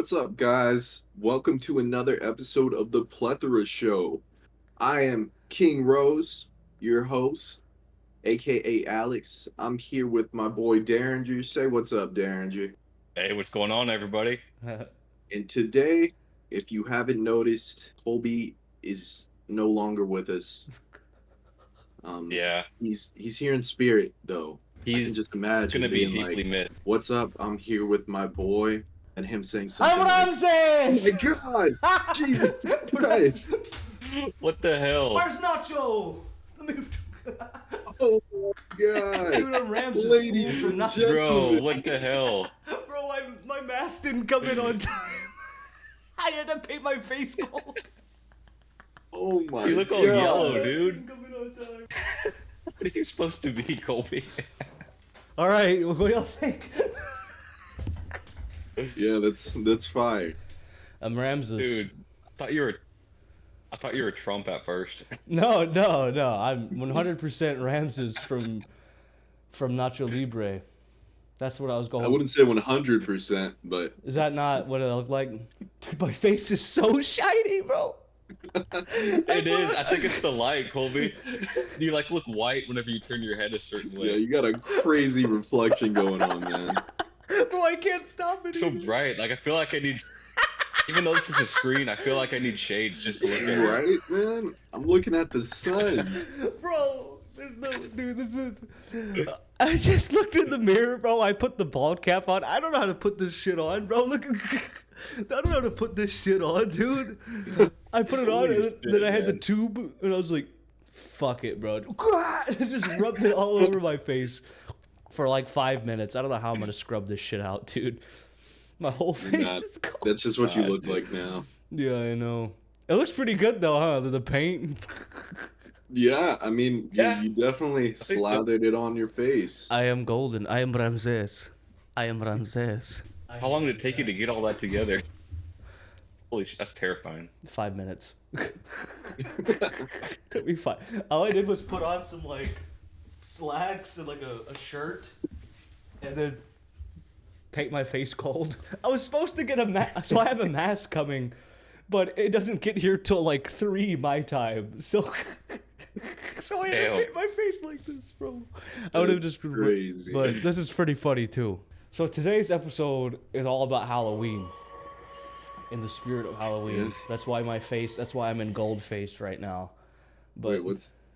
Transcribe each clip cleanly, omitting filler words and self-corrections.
What's up, guys? Welcome to another episode of the Plethora Show. I am King Rose, your host, aka Alex. I'm here with my boy Derringer. Say what's up, Derringer. Hey, what's going on, everybody? And today, if you haven't noticed, Colby is no longer with us. Yeah, He's here in spirit though. I can he's just imagine gonna be being deeply like, missed. "What's up? I'm here with my boy," and him saying I'm something like, Ramses! "Oh my God, Jesus Christ!" What the hell? Where's Nacho? Let me... Oh my God, Dude, I'm Ramses. ladies Fool and for Nacho. Bro, gentlemen. what the hell? Bro, my mask didn't come in on time. I had to paint my face gold. Oh my You look all God. yellow, dude. Didn't come in on time. What are you supposed to be, Colby? All right, what do y'all think? Yeah, that's fire. I'm Ramses. Dude, I thought you were Trump at first. No. I'm 100% Ramses from Nacho Libre. That's what I was going. I wouldn't say 100%, but Is that not what I look like? Dude, my face is so shiny, bro. It is. I think it's the light, Colby. You look white whenever you turn your head a certain yeah, way. you got a crazy reflection going on, man. Bro, I can't stop it. So either. bright. I feel like I need. Even though this is a screen, I feel like I need shades just to look at it. Right, man? I'm looking at the sun. Bro, there's no, dude, this is. I just looked in the mirror, bro. I put the bald cap on. I don't know how to put this shit on, bro. Look, I don't know how to put this shit on, dude. I put it on, Holy and then shit, I had the man. tube, and I was like, fuck it, bro. It just rubbed it all over my face for like 5 minutes. I don't know how I'm gonna scrub this shit out, dude. My whole face Nah, is cold. That's just what you God, look dude. like now. Yeah, I know. It looks pretty good though, huh? The paint. Yeah, I mean, Yeah. you definitely think so. slathered it on your face. I am golden. I am Ramses. I am Ramses. How long did it take you to get all that together? Holy shit, that's terrifying. 5 minutes. Took me 5. All I did was put on some like slacks and like a shirt, and then paint my face gold. I was supposed to get a mask, so I have a mask coming, but it doesn't get here till like 3 my time. So, so I had to Damn. paint my face like this, bro. I would have That's just been crazy. But this is pretty funny too. So today's episode is all about Halloween. In the spirit of Halloween. Yeah. That's why I'm in gold face right now. But Wait,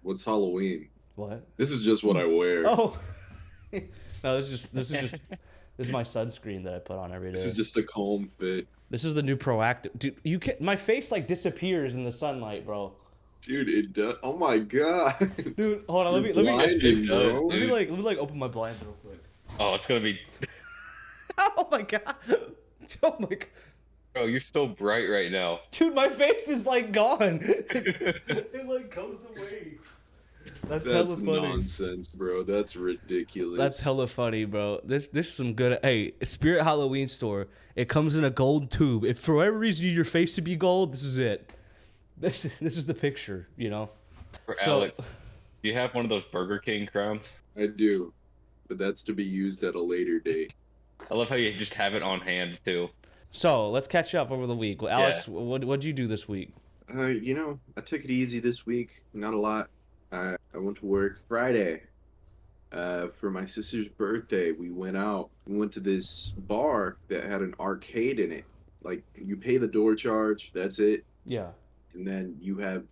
what's Halloween? what? This is just what I wear. Oh. No, this is my sunscreen that I put on every day. This is just a calm fit. This is the new proactive. Dude, my face like disappears in the sunlight, bro. Dude, it does. Oh my God. Dude, hold on, let me Blinding, bro. Dude. let me open my blinds real quick. Oh, it's gonna be. Oh my god. Oh my god. Bro, you're so bright right now. Dude, my face is like gone. It like goes away. That's hella That's funny. nonsense, bro. That's ridiculous. That's hella funny, bro. This is some good. Hey, it's Spirit Halloween store. It comes in a gold tube. If for whatever reason you need your face to be gold, this is it. This is the picture, you know. For So- Alex, do you have one of those Burger King crowns? I do, but that's to be used at a later date. I love how you just have it on hand too. So let's catch up over the week. Well, Alex, what'd you do this week? I took it easy this week. Not a lot. I went to work Friday. For my sister's birthday, we went out. We went to this bar that had an arcade in it. Like, you pay the door charge, that's it. Yeah. And then you have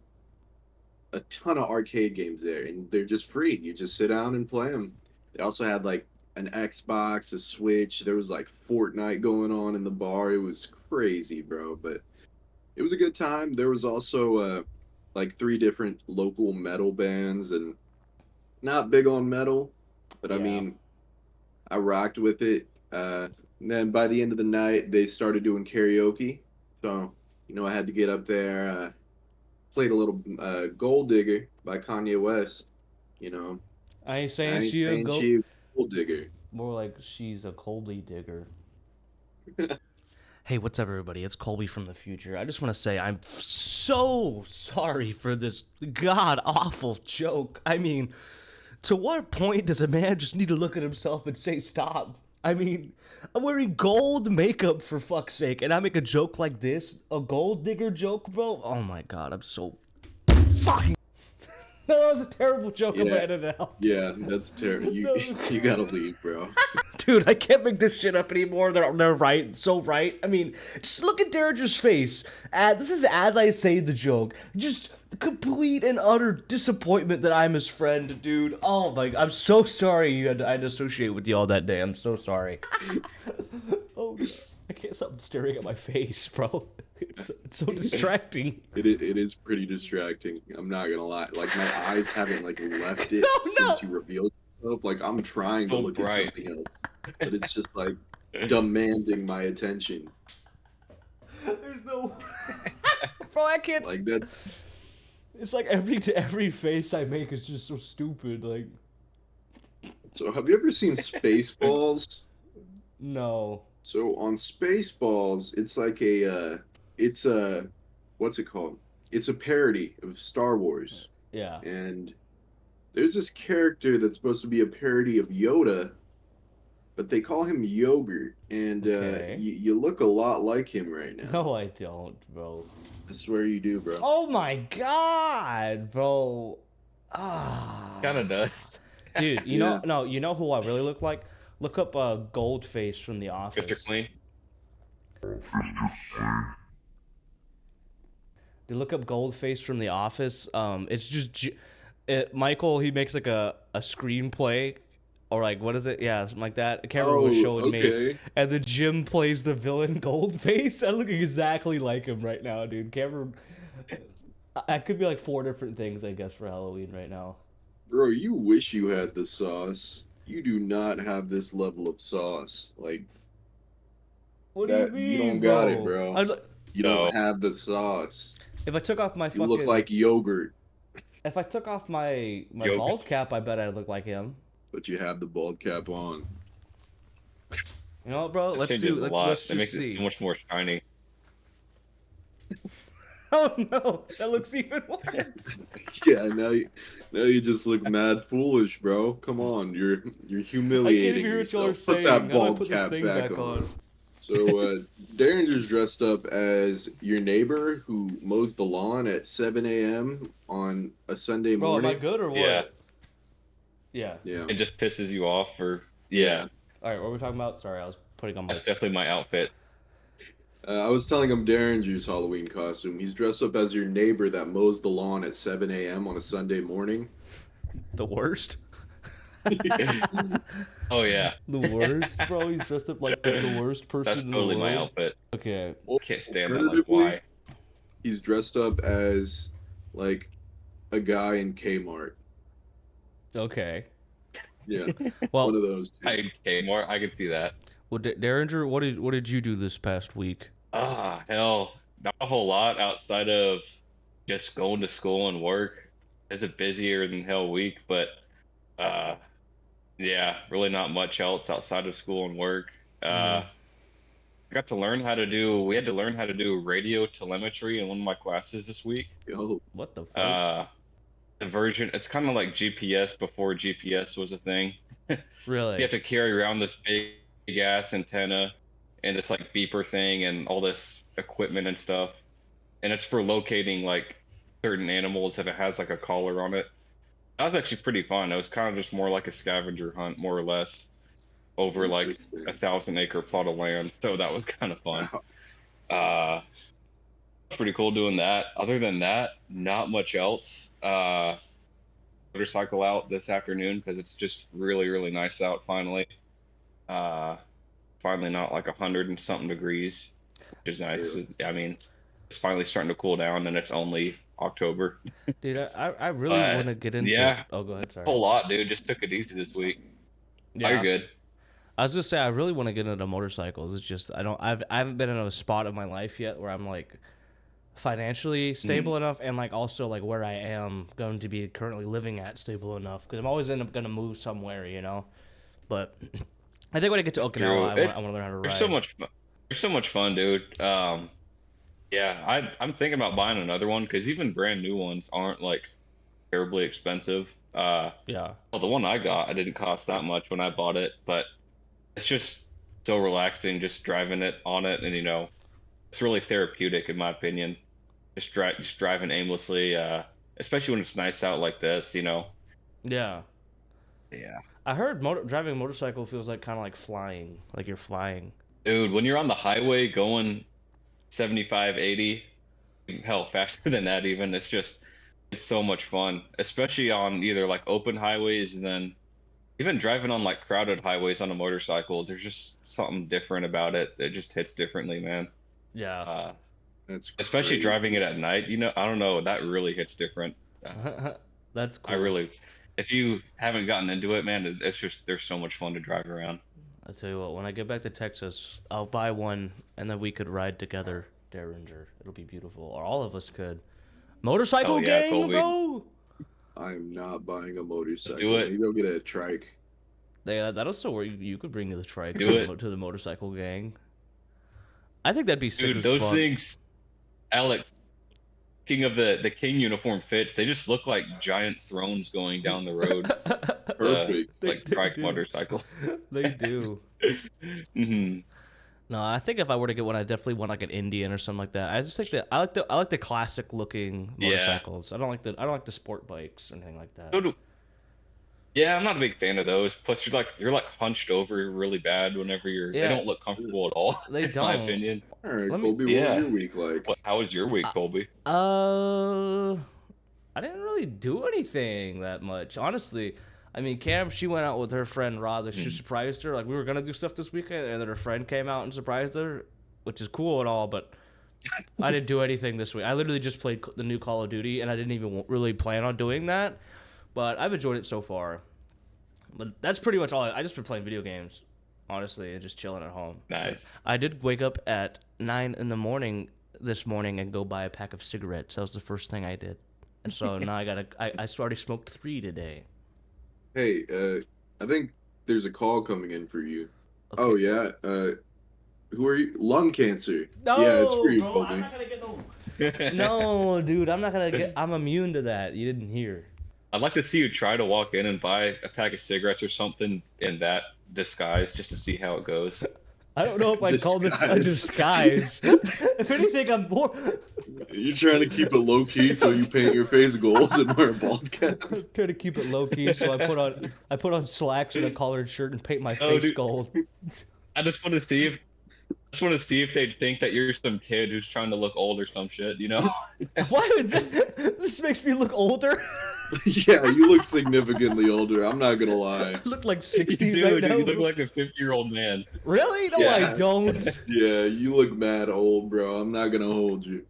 a ton of arcade games there, and they're just free. You just sit down and play them. They also had, like, an Xbox, a Switch. There was, like, Fortnite going on in the bar. It was crazy, bro. But it was a good time. There was also, like 3 different local metal bands, and not big on metal, but I Yeah. mean, I rocked with it. And then by the end of the night, they started doing karaoke. So, I had to get up there, played a little Gold Digger by Kanye West. I ain't I saying ain't she a saying gold. she a Gold Digger. More like she's a Colby digger. Hey, what's up, everybody? It's Colby from the future. I just want to say I'm so sorry for this god awful joke. I mean, to what point does a man just need to look at himself and say stop? I mean, I'm wearing gold makeup for fuck's sake, and I make a joke like this, a gold digger joke, bro. Oh my god, I'm so fucking. No, that was a terrible joke. I'm gonna Yeah, edit it out. yeah, that's terrible. You No. you gotta leave, bro. Dude, I can't make this shit up anymore. They're right, so right. I mean, just look at Derringer's face. This is as I say the joke. Just complete and utter disappointment that I'm his friend, dude. Oh my, I'm so sorry I had to associate with y'all that day. I'm so sorry. Oh, God. I can't stop staring at my face, bro. It's so distracting. It is pretty distracting. I'm not gonna lie. Like my eyes haven't like left it No. since you revealed yourself. Like I'm trying to So look bright. at something else, but it's just like demanding my attention. There's no. Bro, I can't. Like that. It's like every face I make is just so stupid. Like, So have you ever seen Spaceballs? no. So on Spaceballs, it's like it's a, what's it called? It's a parody of Star Wars, Yeah. and there's this character that's supposed to be a parody of Yoda, but they call him Yogurt, and Okay. you look a lot like him right now. No, I don't, bro. I swear you do, bro. Oh my god, bro. Ah. Kind of does. Dude, you know who I really look like? Look up Goldface from The Office. Mr. Clean. Dude, look up Goldface from The Office. It's just Michael. He makes like a screenplay, or like what is it? Yeah, something like that. Cameron was showing me, okay. and the Jim plays the villain Goldface. I look exactly like him right now, dude. Cameron. I could be like 4 different things, I guess, for Halloween right now. Bro, you wish you had the sauce. You do not have this level of sauce. Like What that, do you mean, you don't got it, bro? bro. You don't have the sauce. If I took off my You fucking, look like yogurt, if I took off my Yogurt. bald cap, I bet I'd look like him. but you have the bald cap on. You know what, bro? That Let's see. changes a lot. Let's That makes just it see. so much more shiny. Oh no, that looks even worse. Yeah, now you just look mad foolish, bro. Come on, you're I can't humiliating even hear what y'all are yourself. saying. Put How that do I bald put this cap thing back back on. on? So, Derringer's dressed up as your neighbor who mows the lawn at 7 a.m. on a Sunday Bro, am I morning. good or what? Yeah. Yeah. Yeah. It just pisses you off, or yeah, All right, what were we talking about? Sorry, I was putting on my. that's definitely my outfit. I was telling him Derringer's Halloween costume. He's dressed up as your neighbor that mows the lawn at 7 a.m. on a Sunday morning. The worst. Oh yeah, The worst, bro. He's dressed up like the worst person that's in the totally my world. outfit. Okay. I can't stand that. Like, Alternatively, why? He's dressed up as like a guy in Kmart. Okay. Yeah, Well, one of those. Two. Okay, more. I can see that. well, Derringer, what did you do this past week? Ah, hell, not a whole lot outside of just going to school and work. It's a busier than hell week, but yeah, really not much else outside of school and work. I got to learn how to do. We had to learn how to do radio telemetry in one of my classes this week. Yo, What the fuck? The version, it's kind of like GPS before GPS was a thing. Really? You have to carry around this big ass antenna and this like beeper thing and all this equipment and stuff. And it's for locating like certain animals if it has like a collar on it. That was actually pretty fun. It was kind of just more like a scavenger hunt, more or less, over like a 1,000-acre plot of land. So that was kind of fun. Pretty cool doing that. Other than that, not much else. Motorcycle out this afternoon because it's just really, really nice out finally. Finally not like 100 and something degrees, which is nice. Yeah. I mean, it's finally starting to cool down and it's only October. Dude, I really want to get into. yeah. Oh, go ahead. Sorry. A whole lot, dude. Just took it easy this week. Oh, you're good. I was gonna say I really want to get into motorcycles. It's just I haven't been in a spot of my life yet where I'm like financially stable enough, and like also like where I am going to be currently living at stable enough, because I'm always gonna move somewhere, you know. But I think when I get to Okinawa, I want to learn how to ride. There's so much fun, dude. Yeah, I'm thinking about buying another one because even brand new ones aren't like terribly expensive. Yeah. Well, the one I got, I didn't cost that much when I bought it, but it's just so relaxing just driving it on it, and it's really therapeutic in my opinion. Just driving aimlessly, especially when it's nice out like this. Yeah. Yeah. I heard driving a motorcycle feels like kind of like flying, like you're flying. Dude, when you're on the highway going 75, 80, hell, faster than that even, it's so much fun, especially on either like open highways and then even driving on like crowded highways on a motorcycle. There's just something different about it. It just hits differently, man. Yeah. That's Especially crazy. driving it at night, I don't know, that really hits different. That's I cool. really, if you haven't gotten into it, man, it's just, there's so much fun to drive around. I'll tell you what, when I get back to Texas, I'll buy one, and then we could ride together, Derringer. It'll be beautiful. Or all of us could. Motorcycle Oh, yeah, gang, Colby. bro! I'm not buying a motorcycle. do it. Maybe I'll get a trike. Yeah, that'll still work. You could bring the trike Do to it. the motorcycle gang. I think that'd be sick Dude, as those fuck. things, Alex, speaking of the king uniform fits, they just look like giant thrones going down the roads. Perfect. Like They trike do. motorcycle. They do. Hmm. No, I think if I were to get one, I definitely want like an Indian or something like that. I just think that I like the classic looking Yeah. motorcycles. I don't like the sport bikes or anything like that. So yeah, I'm not a big fan of those. Plus, you're like hunched over really bad whenever they Yeah. don't look comfortable at all. They in my don't. opinion. All right, Let me- Colby, what Yeah. was your week like? How was your week, Colby? I didn't really do anything that much, honestly. I mean, Cam, she went out with her friend Rod. She surprised her. Like, we were gonna do stuff this weekend, and then her friend came out and surprised her, which is cool and all. But I didn't do anything this week. I literally just played the new Call of Duty, and I didn't even really plan on doing that. But I've enjoyed it so far. But that's pretty much all. I just been playing video games, honestly, and just chilling at home. Nice. I did wake up at 9 in the morning this morning and go buy a pack of cigarettes. That was the first thing I did. And so now I already smoked 3 today. Hey, I think there's a call coming in for you. Okay. Oh yeah. Who are you? Lung cancer. No, yeah, it's for you, bro, Colby. I'm not gonna get no, dude, I'm not gonna get. I'm immune to that. You didn't hear. I'd like to see you try to walk in and buy a pack of cigarettes or something in that disguise just to see how it goes. I don't know if I'd call this a disguise. If anything, I'm more. You're trying to keep it low key, so you paint your face gold and wear a bald cap. Try to keep it low key, so I put on slacks and a collared shirt and paint my Oh, face dude. gold. I just want to see if they'd think that you're some kid who's trying to look old or some shit, Why would this makes me look older? Yeah, you look significantly older. I'm not gonna lie. I look like 60 Dude, right now. you look like a 50-year-old man. Really? No, I Yeah. don't. Yeah, you look mad old, bro. I'm not gonna hold you.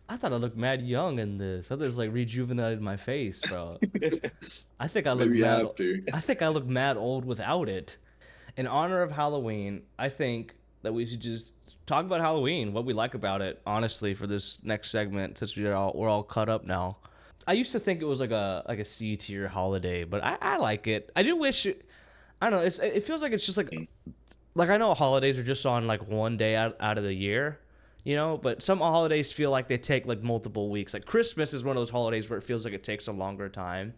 I thought I looked mad young in this. I thought it was like rejuvenated my face, bro. I think I look Maybe mad. after. I think I look mad old without it. In honor of Halloween, I think that we should just talk about Halloween, what we like about it, honestly, for this next segment, since we're all caught up now. I used to think it was like a C tier holiday, but I like it. I do wish I don't know, it feels like it's just like I know holidays are just on like one day out of the year, but some holidays feel like they take like multiple weeks. Like Christmas is one of those holidays where it feels like it takes a longer time.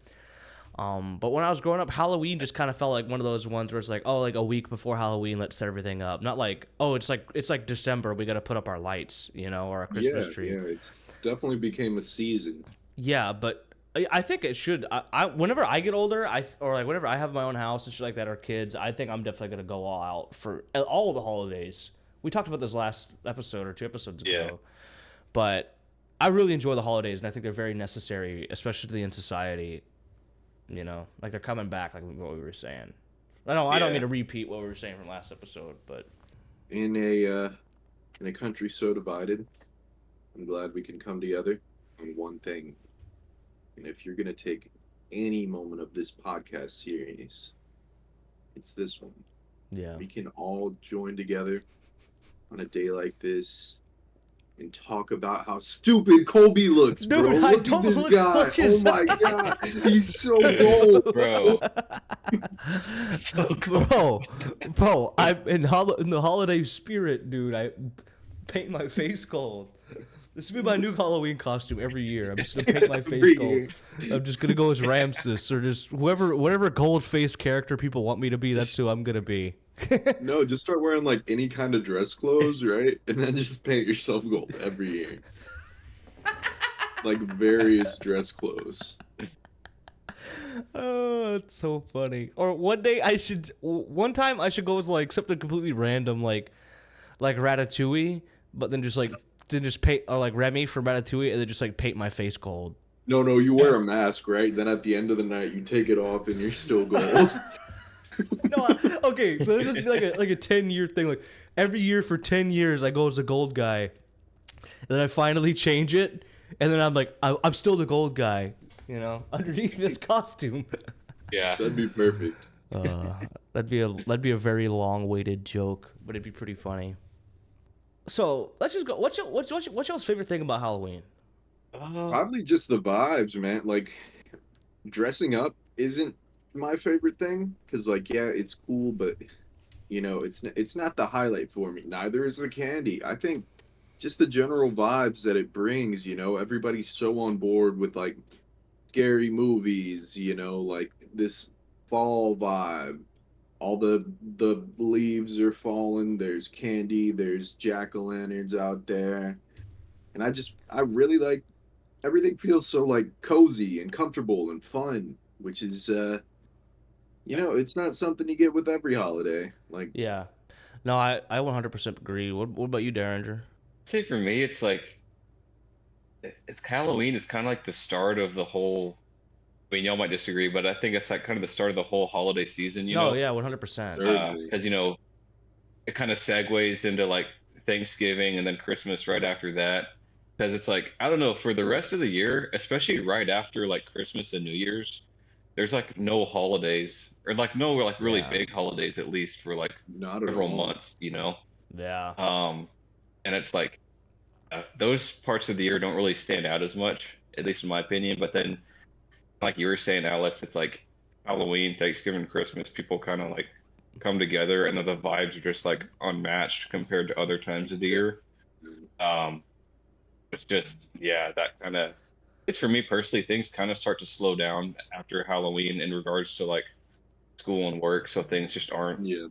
But when I was growing up, Halloween just kind of felt like one of those ones where it's like, oh, like a week before Halloween, let's set everything up. Not like, oh, it's like December, we got to put up our lights, or our Christmas tree. Yeah, it's definitely became a season. Yeah, but I think it should. I whenever I get older, or like whenever I have my own house and shit like that, or kids, I think I'm definitely gonna go all out for all the holidays. We talked about this last episode or 2 episodes ago, Yeah. but I really enjoy the holidays, and I think they're very necessary, especially in society. Like they're coming back, like what we were saying. I don't Yeah. mean to repeat what we were saying from last episode, but In a country so divided, I'm glad we can come together on one thing. And if you're gonna take any moment of this podcast serious, it's this one. yeah, We can all join together on a day like this and talk about how stupid Colby looks, bro. Dude, I Look don't at this look guy. fucking- Oh my god, he's so gold. Bro. bro, I'm in the holiday spirit, dude. I paint my face gold. This will be my new Halloween costume every year. I'm just gonna paint my face Every gold. year. I'm just gonna go as Ramses or just whatever gold face character people want me to be. That's who I'm gonna be. No, just start wearing like any kind of dress clothes, right? And then just paint yourself gold every year. Like various dress clothes. Oh, it's so funny. Or one time I should go as like something completely random, like Ratatouille, but then just paint, or like Remy from Ratatouille, and then just like paint my face gold. No, you wear a mask, right? Then at the end of the night, you take it off and you're still gold. No, okay, so this is like a 10-year thing. Like every year for 10 years, I go as a gold guy, and then I finally change it, and then I'm like, I'm still the gold guy, you know, underneath this costume. Yeah. That'd be perfect. That'd be a very long-awaited joke, but it'd be pretty funny. So let's just go. What's y'all's favorite thing about Halloween? Probably just the vibes, man. Like dressing up isn't my favorite thing because, like, yeah, it's cool, but you know, it's not the highlight for me. Neither is the candy. I think just the general vibes that it brings. You know, everybody's so on board with like scary movies. You know, like this fall vibe. All the leaves are falling. There's candy. There's jack-o'-lanterns out there, and I really like everything. Feels so like cozy and comfortable and fun, which is you know, it's not something you get with every holiday. Like, Yeah, no, I 100% agree. What about you, Derringer? Say for me, it's like it's Halloween is kind of like the start of the whole. I mean, y'all might disagree, but I think it's like kind of the start of the whole holiday season. You No, know, yeah, 100%. certainly. because you know it kind of segues into like Thanksgiving and then Christmas right after that. Because it's like I don't know for the rest of the year, especially right after like Christmas and New Year's, there's like no holidays or like no like really Yeah. big holidays at least for like Not at several all. months, you know. Yeah, And it's like those parts of the year don't really stand out as much, at least in my opinion. But then, like you were saying, Alex, it's like Halloween, Thanksgiving, Christmas, people kind of like come together, and the vibes are just like unmatched compared to other times of the year. Um, it's just yeah, that kind of. It's for me personally, things kind of start to slow down after Halloween in regards to like school and work, so things just aren't Yeah.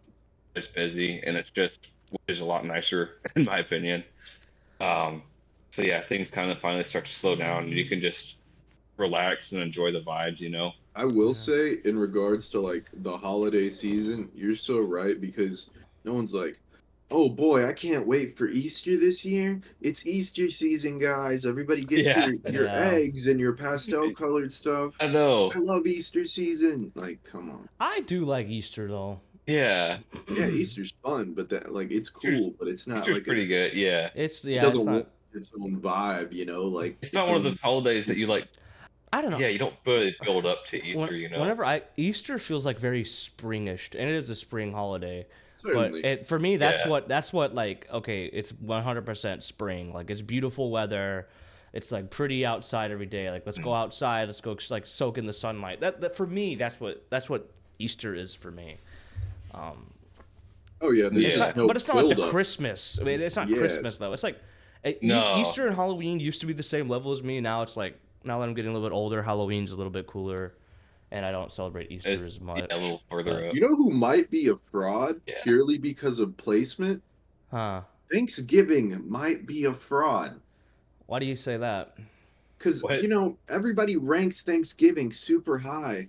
as busy, and it's just which is a lot nicer in my opinion. Um, so yeah, things kind of finally start to slow down, and you can just relax and enjoy the vibes, you know? I will Yeah. say, in regards to like the holiday season, you're so right because no one's like, oh boy, I can't wait for Easter this year. It's Easter season, guys. Everybody get Yeah, your yeah. eggs and your pastel colored stuff. I know. I love Easter season. Like, come on. I do like Easter though. Yeah, Yeah, Easter's fun, but that like it's Easter's, cool, but it's not Easter's like pretty good. Yeah, It's it yeah, it's doesn't want not. its own vibe, you know, like it's not its one of own. those holidays that you like. I don't know. Yeah, you don't really build up to Easter, you know? Whenever Easter feels like very springish, and it is a spring holiday. But Certainly. it for me, Yeah, that's what like okay, it's 100% spring. Like it's beautiful weather. It's like pretty outside every day. Like let's go outside. Let's go like soak in the sunlight. That for me, that's what Easter is for me. Oh yeah, there's Yeah. just no But it's not like build the up. Christmas. I mean, it's not Yeah. Christmas though. It's like no, Easter and Halloween used to be the same level as me. Now it's like now that I'm getting a little bit older, Halloween's a little bit cooler, and I don't celebrate Easter it's as much. yeah, a little further up. You know who might be a fraud Yeah, purely because of placement? Huh? Thanksgiving might be a fraud. Why do you say that? Because, what? you know, everybody ranks Thanksgiving super high,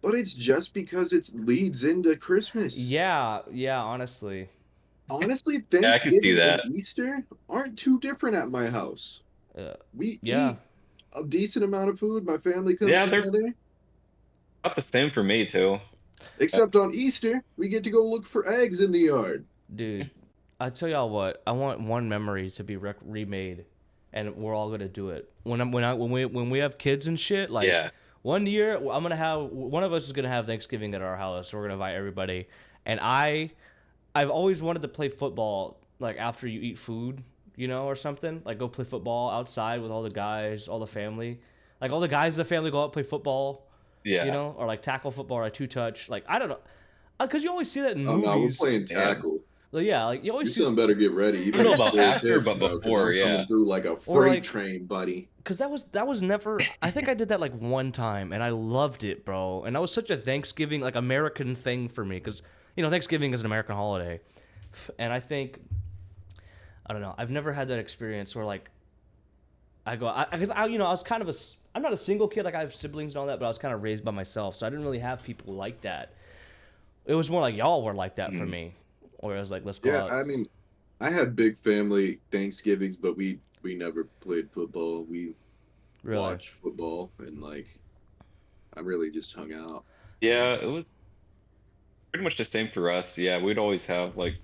but it's just because it leads into Christmas. Yeah, yeah. Honestly, Honestly, Yeah, I can see Thanksgiving and that. Easter aren't too different at my house. uh, We yeah. eat a decent amount of food. My family comes Yeah, they're together. about the same for me too. Except on Easter, we get to go look for eggs in the yard. Dude, I tell y'all what, I want one memory to be remade, and we're all gonna do it. When we have kids and shit, like Yeah, one year, I'm gonna have one of us is gonna have Thanksgiving at our house. So we're gonna invite everybody, and I've always wanted to play football like after you eat food, you know, or something. Like go play football outside with all the guys, all the family, like all the guys in the family go out and play football, you yeah. know, or like tackle football or a two touch. Like I don't know, because you always see that in Oh no, we're movies. playing Yeah. tackle. Like, yeah, like you Your always see, son better get ready, I don't even know if about school's after, here but tomorrow, because before, I'm yeah. coming through like a or freight like, train, buddy. cause that was never. I think I did that like one time, and I loved it, bro. And that was such a Thanksgiving like American thing for me, cause Thanksgiving is an American holiday, and I think I don't know. I've never had that experience where like I go, because I was kind of I'm not a single kid, like I have siblings and all that, but I was kind of raised by myself, so I didn't really have people like that. It was more like y'all were like that for Mhm. me, where I was like, let's go Yeah, out. I mean, I had big family Thanksgivings, but we never played football. We Really? watched football and like I really just hung out. Yeah, it was pretty much the same for us. Yeah, we'd always have like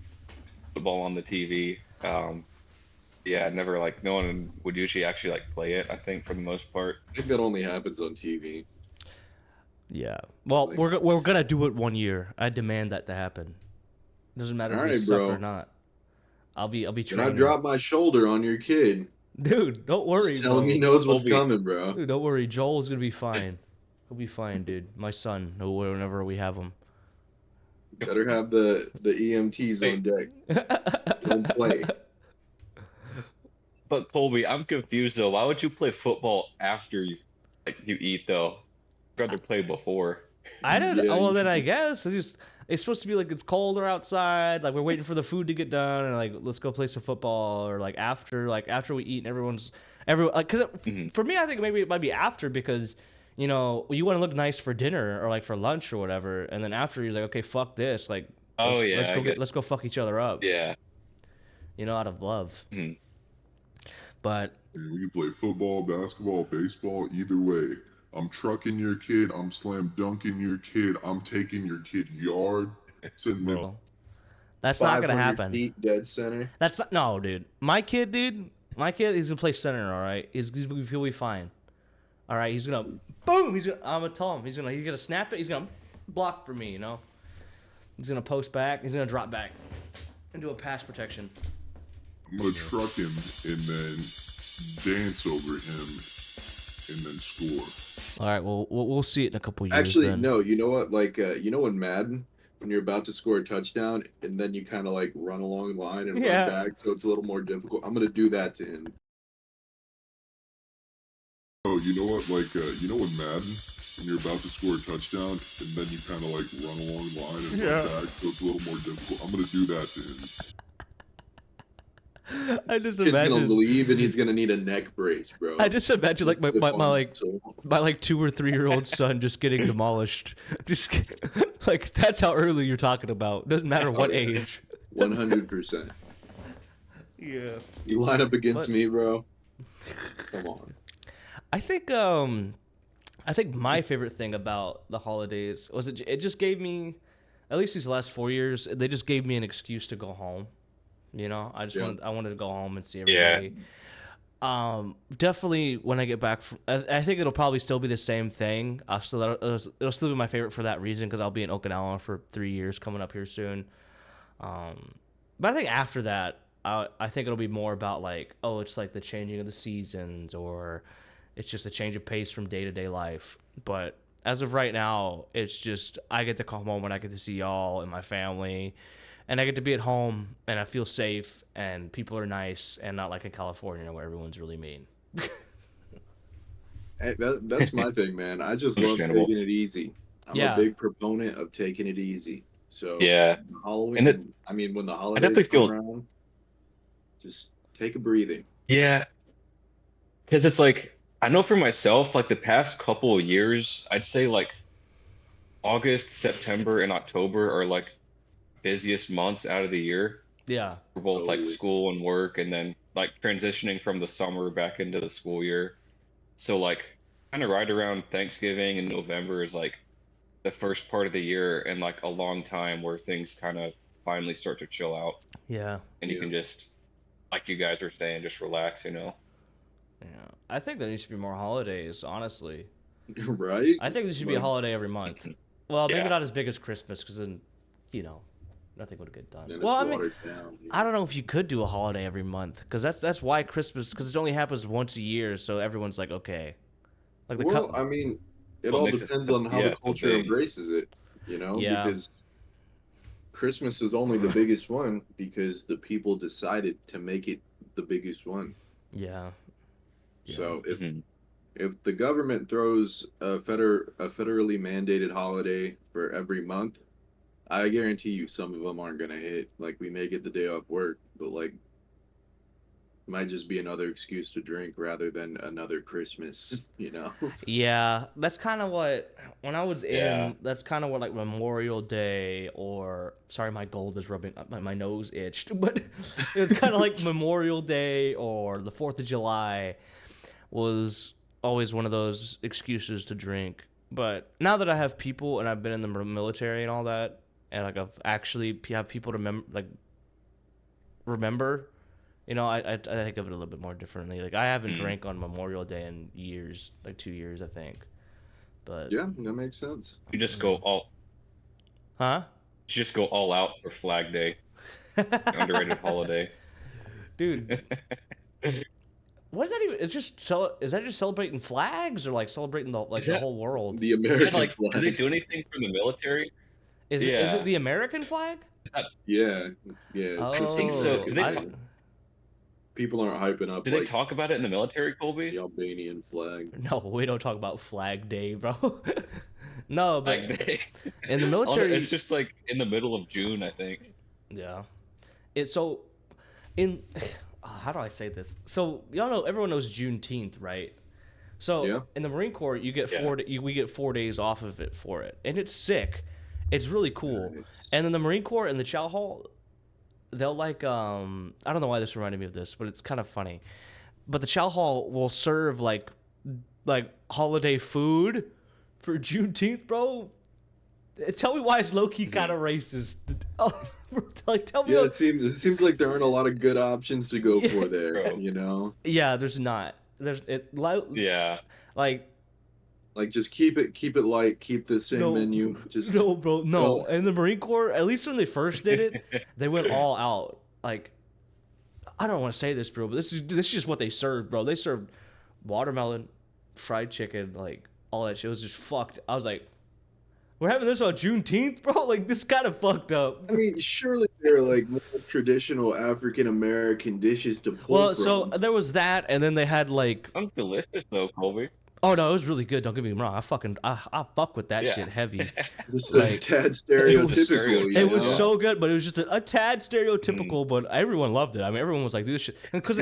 football on the TV. Yeah, never like no one would usually actually like play it, I think, for the most part. I think that only happens on TV. Yeah. Well, Like, we're gonna do it one year. I demand that to happen. Doesn't matter all if we right, suck or bro. not. I'll be When I training. drop my shoulder on your kid, Dude, don't worry, just tell him he bro. knows what's Colby, coming, bro. Dude, don't worry. Joel's gonna be fine. He'll be fine, dude. My son, whenever we have him. Better have the EMTs on wait, deck. Don't play. but Colby, I'm confused though. Why would you play football after you eat though? I'd rather play before. I did. Yeah, Oh, well, you then should I be. guess it's supposed to be like it's colder outside. Like we're waiting for the food to get done, and like let's go play some football, or like after we eat, and everyone like because Mhm. for me, I think maybe it might be after because you want to look nice for dinner or like for lunch or whatever, and then after he's like, okay, fuck this, like Oh yeah, I guess. let's go fuck each other up, Yeah. out of love. Mhm. But And we can play football, basketball, baseball, either way. I'm trucking your kid. I'm slam dunking your kid. I'm taking your kid yard. Sitting in. bro, that's not gonna 500 happen. feet dead center. That's not no, dude. My kid, he's gonna play center. All right, he'll be fine. All right, he's gonna boom. I'm gonna tell him he's gonna snap it. He's gonna block for me. He's gonna post back. He's gonna drop back and do a pass protection. I'm gonna truck him and then dance over him and then score. All right, well we'll see it in a couple years. Actually, then. no. You know what? Like, in Madden, when you're about to score a touchdown, and then you kind of like run along the line and Yeah. run back, so it's a little more difficult. I'm gonna do that to him. Oh, you know what? Like, in Madden, when you're about to score a touchdown and then you kind of like run along the line and Yeah. run back, so it's a little more difficult. I'm gonna do that to him. I just Kid's gonna imagine. leave, and he's gonna need a neck brace, bro. I just imagine like It's my fun, so- 2 or 3 year old son just getting demolished. Just like that's how early you're talking about. Doesn't matter what yeah. age. 100%. Yeah. You line up against But- me, bro. Come on. I think my favorite thing about the holidays was it just gave me, at least these last 4 years, they just gave me an excuse to go home. Yeah. I wanted to go home and see Yeah. everybody. Definitely when I get back, I think it'll probably still be the same thing. It'll still be my favorite for that reason because I'll be in Okinawa for 3 years coming up here soon. But I think after that, I think it'll be more about like, oh, it's like the changing of the seasons, or it's just a change of pace from day to day life. But as of right now, it's just I get to come home and I get to see y'all and my family, and I get to be at home and I feel safe and people are nice and not like in California where everyone's really mean. Hey, that's my thing, man. I just love Understandable. taking it easy. I'm Yeah. a big proponent of taking it easy. So Yeah. Halloween, And when the holidays definitely come feel- around, just take a breathing. Yeah. Because it's like I know for myself, like the past couple of years, I'd say like August, September, and October are like busiest months out of the year Yeah. for both like Totally. school and work, and then like transitioning from the summer back into the school year. So like kind of right around Thanksgiving in November is like the first part of the year and like a long time where things kind of finally start to chill out Yeah. and you Yeah. can just like you guys are saying, just relax. Yeah. I think there needs to be more holidays, honestly. Right? I think there should be a Like, holiday every month. Well, maybe Yeah. not as big as Christmas, because then, nothing would get done. and Well, I it's mean, watered down. I don't know if you could do a holiday every month, because that's why Christmas, because it only happens once a year, so everyone's like, okay, like Well, I mean, it What all makes it depends so- on how yeah, the so culture big. embraces it, Yeah. because Christmas is only the biggest one because the people decided to make it the biggest one. Yeah. Yeah. So Mhm. if the government throws a federally mandated holiday for every month, I guarantee you some of them aren't gonna hit. Like we may get the day off work, but like might just be another excuse to drink rather than another Christmas, you know? Yeah, that's kind of what when I was Yeah. in. That's kind of what like Memorial Day or sorry, my gold is rubbing my nose itched, but it's kind of like Memorial Day or the 4th of July was always one of those excuses to drink. But now that I have people and I've been in the military and all that, and like I've actually have people to remember. You know, I think of it a little bit more differently. Like I haven't drank on Memorial Day in years, like 2 years, I think. But Yeah, that makes sense. You just go all huh, you just go all out for Flag Day, underrated holiday. dude, what is that even? It's just is that just celebrating flags or like celebrating the Is the that- whole world? The Yeah, American like, do they flag. do anything for the military? Is Yeah. it the American flag? Yeah, yeah. It's just think so. Oh, Do they I- people aren't hyping up Do they like talk about it in the military, Colby? the Albanian flag. no, we don't talk about Flag Day, bro. No, but Flag Day. in the Oh, no, military, it's just like in the middle of June, I think. yeah. It's so in how do I say this? So y'all know everyone knows Juneteenth, right? So Yeah. in the Marine Corps, you get Yeah. we get 4 days off of it for it, and it's sick. It's really cool. Nice. And then the Marine Corps and the Chow Hall, they'll like I don't know why this reminded me of this, but it's kind of funny. But the Chow Hall will serve like holiday food for Juneteenth, bro. Tell me why it's low key kind of racist. Oh, like tell me. Yeah, it seems like there aren't a lot of good options to go for there, Bro. you know? Yeah, there's not. There's Yeah. like Like just keep it light, keep the same menu. Just no, bro, no. don't- And the Marine Corps, at least when they first did it, they went all out. Like, I don't want to say this, bro, but this is just what they served, bro. They served watermelon, fried chicken, like all that shit. It was just fucked. I was like, we're having this on Juneteenth, bro. Like this kind of fucked up. I mean, surely there are like more traditional African American dishes to pull Well, from. so there was that, and then they had like, Sounds delicious though, Colby. oh no, it was really good. Don't get me wrong. I fuck with that Yeah. shit heavy. Just like, a tad it was stereotypical. you It was know? so good, but it was just a tad stereotypical. But everyone loved it. I mean, everyone was like, "This shit," because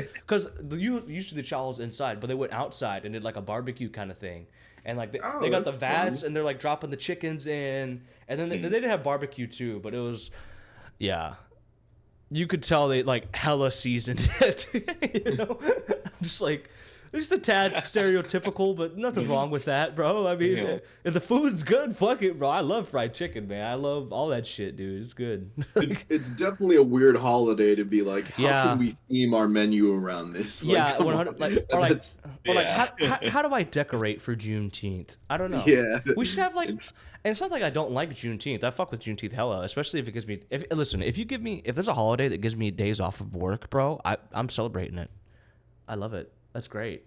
you used to the chows inside, but they went outside and did like a barbecue kind of thing, and like Oh, they got the that's vats fun. and they're like dropping the chickens in, and then they didn't have barbecue too, but it was, yeah, you could tell they like hella seasoned it, you know, just like. Just a tad stereotypical, but nothing wrong with that, bro. I mean, Yeah. if the food's good, fuck it, bro. I love fried chicken, man. I love all that shit, dude. It's good. It's definitely a weird holiday to be like, how Yeah. can we theme our menu around this? Like, Yeah, come 100 on. like or like That's- or like Yeah. how do I decorate for Juneteenth? I don't know. yeah. We should have like, and It's- it's not like I don't like Juneteenth. I fuck with Juneteenth hella, especially if it gives me. If listen, if there's a holiday that gives me days off of work, bro, I'm celebrating it. I love it. That's great.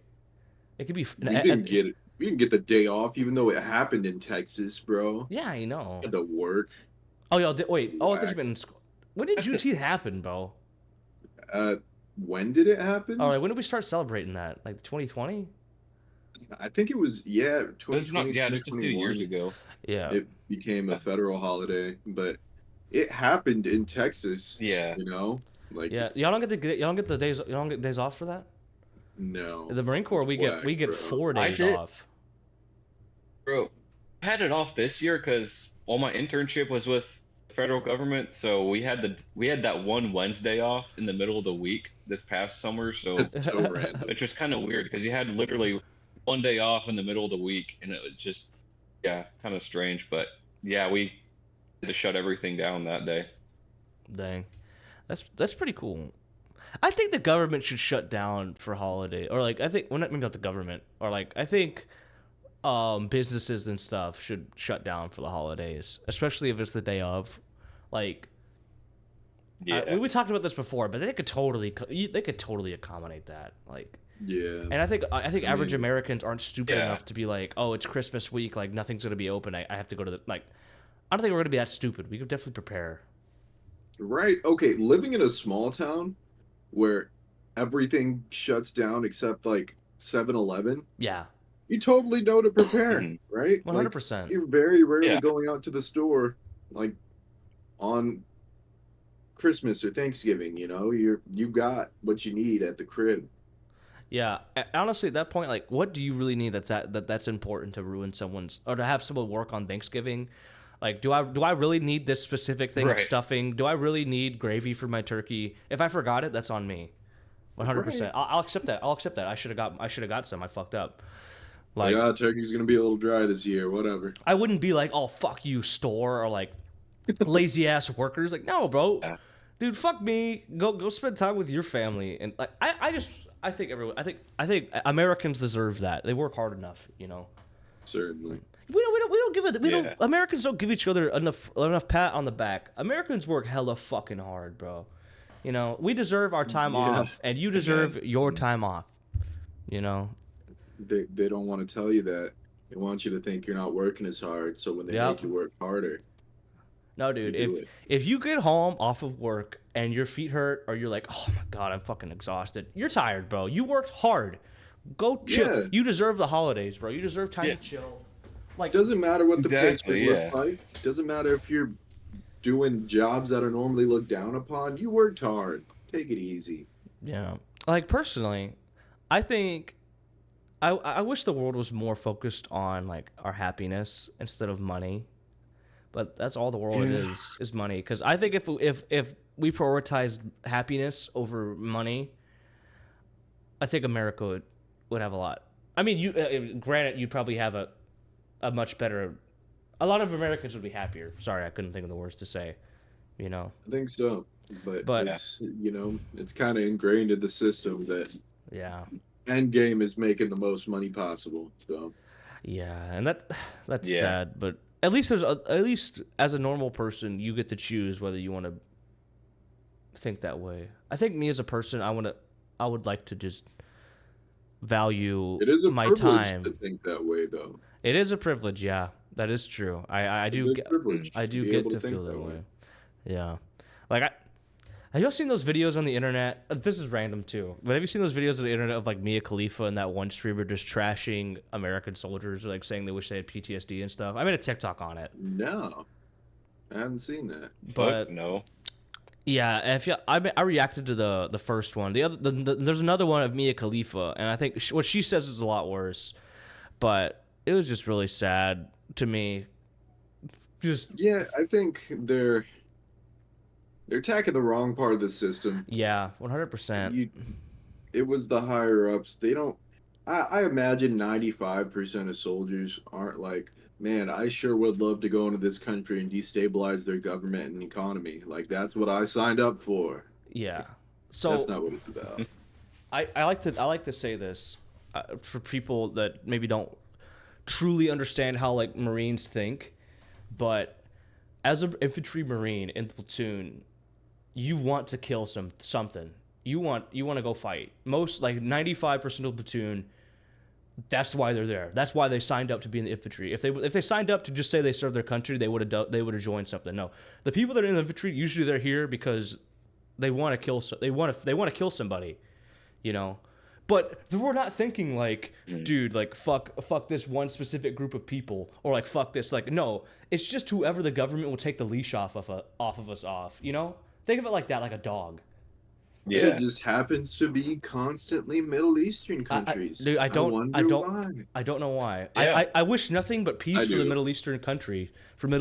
It could be. we didn't get it. We didn't get the day off, even though it happened in Texas, bro. Yeah, I know. Had to work. Oh, y'all did. Wait. Oh, I thought you Whack. been in school. When did Juneteenth happen, bro? When did it happen? All right. When did we start celebrating that? Like 2020? I think it was It's 2020, not. Yeah, just a few 2021. years ago. Yeah. It became a federal holiday, but it happened in Texas. Yeah. You know, like Yeah. Y'all don't get the days. Y'all don't get days off for that. no. The Marine Corps, we get whack, bro. 4 I days did- off. Bro, I had it off this year because all my internship was with the federal government, so we had that one Wednesday off in the middle of the week this past summer. So That's so random. it's just kind of weird because you had literally one day off in the middle of the week, and it was just kind of strange. But yeah, we had to shut everything down that day. Dang, that's pretty cool. I think the government should shut down for holiday, or like I think, well, maybe not the government, or like I think businesses and stuff should shut down for the holidays, especially if it's the day of. Like, Yeah. we talked about this before, but they could totally accommodate that. Like, Yeah. and I think average mean, Americans aren't stupid Yeah. enough to be like, oh, it's Christmas week, like nothing's gonna be open. I have to go to the like. I don't think we're gonna be that stupid. We could definitely prepare. Right. Okay. Living in a small town where everything shuts down except like 7-Eleven, Yeah, you totally know to prepare, Hmm. right? Like 100%. you're very rarely Yeah. going out to the store like on Christmas or Thanksgiving, you got what you need at the crib. Yeah, honestly, at that point, like, what do you really need that's important to ruin someone's or to have someone work on Thanksgiving? Like, do I really need this specific thing of Right. stuffing? Do I really need gravy for my turkey? If I forgot it, that's on me. Right. 100%. I'll accept that. I'll accept that. I should have got some. I fucked up. Like, Like, turkey's gonna be a little dry this year, whatever. I wouldn't be like, oh fuck you, store, or like lazy ass workers. Like, no, bro, Yeah. dude, fuck me. Go spend time with your family. And like, I think everyone, I think Americans deserve that. They work hard enough, you know. Certainly. We don't give it. We Yeah. don't. Americans don't give each other enough pat on the back. Americans work hella fucking hard, bro. You know, we deserve our time Yeah. off, and you deserve your time off. You know. They don't want to tell you that. They want you to think you're not working as hard, so when they Yep. make you work harder, No, dude. you do If it. if you get home off of work and your feet hurt, or you're like, oh my god, I'm fucking exhausted. You're tired, bro. You worked hard. Go chill. Yeah. You deserve the holidays, bro. You deserve time Yeah. to chill. Like, Doesn't matter what the Exactly, paycheck yeah. looks like. Doesn't matter if you're doing jobs that are normally looked down upon. You worked hard. Take it easy. yeah. Like personally, I think I wish the world was more focused on like our happiness instead of money. But that's all the world Yeah. is money. Because I think if we prioritized happiness over money, I think America would have a lot. I mean, granted, you'd probably have a much better. A lot of Americans would be happier. Sorry, I couldn't think of the words to say. You know, I think so. But- it's kind of ingrained in the system that yeah, end game is making the most money possible. So yeah, and that's Yeah. sad. But at least at least as a normal person, you get to choose whether you want to think that way. I think me as a person, I would like to just value it is a my privilege time. to think that way, though. It is a privilege, yeah. That is true. I do It's a get privilege I do be get able to think feel that way. Yeah. Like have y'all seen those videos on the internet? This is random too. But have you seen those videos on the internet of like Mia Khalifa and that one streamer just trashing American soldiers, like saying they wish they had PTSD and stuff? I made a TikTok on it. No, I haven't seen that. But Fuck no. yeah, if you, I reacted to the first one. There's another one of Mia Khalifa, and I think what she says is a lot worse. But it was just really sad to me. Just Yeah, I think they're attacking the wrong part of the system. yeah, 100%. It was the higher ups. They don't. I imagine 95% of soldiers aren't like, man, I sure would love to go into this country and destabilize their government and economy. Like that's what I signed up for. Yeah. That's So not what it's about. I like to say this for people that maybe don't truly understand how like Marines think, but as an infantry Marine in the platoon, you want to kill something. You want to go fight. Most like 95% of the platoon. That's why they're there. That's why they signed up to be in the infantry. If they signed up to just say they serve their country, they would have joined something. No, the people that are in the infantry usually they're here because they want to kill. They want to kill somebody, you know. But we're not thinking like, dude, like fuck this one specific group of people, or like fuck this. Like no, it's just whoever the government will take the leash off of us. You know, think of it like that, like a dog. Yeah. It just happens to be constantly Middle Eastern countries. Dude, I don't wonder why. I don't know why. Yeah. I wish nothing but peace I for the do. Middle Eastern country, for the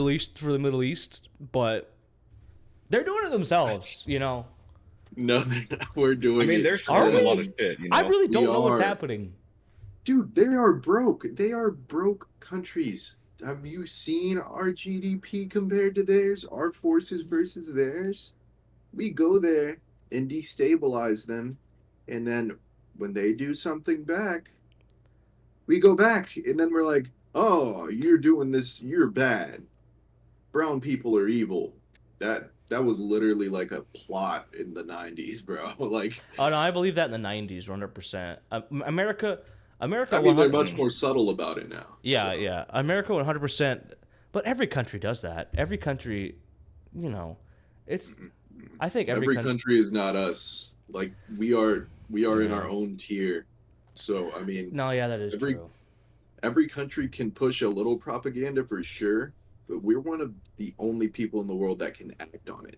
Middle East, but they're doing it themselves, you know. No, we're doing I mean, it. they're Are starting a we? lot of shit, you know? I really don't We know what's are. happening. Dude, they are broke. They are broke countries. Have you seen our GDP compared to theirs? Our forces versus theirs? We go there and destabilize them, and then when they do something back, we go back, and then we're like, oh, you're doing this, you're bad. Brown people are evil. That was literally like a plot in the 90s, bro. Like, Oh no, I believe that in the 90s, 100%. America, I mean, they're 100 much more subtle about it now. Yeah, so. yeah. America 100%. But every country does that. Every country, you know, it's I think Every country is not us. Like we are in Yeah. our own tier. So I mean, No, yeah, that is every true. every country can push a little propaganda for sure, but we're one of the only people in the world that can act on it,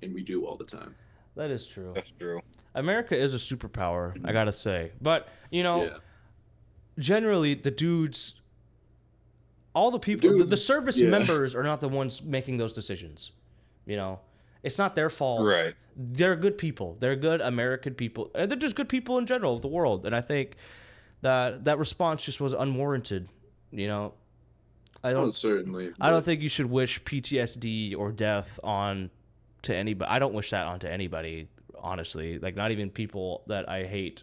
and we do all the time. That is true. That's true. America is a superpower, I gotta say. But you know, Yeah. generally the dudes, all the people, the Dudes, service yeah. members are not the ones making those decisions. You know, it's not their fault. Right. They're good people. They're good American people. And they're just good people in general of the world. And I think that response just was unwarranted. You know, I Oh, don't. certainly. I don't but think you should wish PTSD or death on to anybody. I don't wish that onto anybody, honestly. Like not even people that I hate,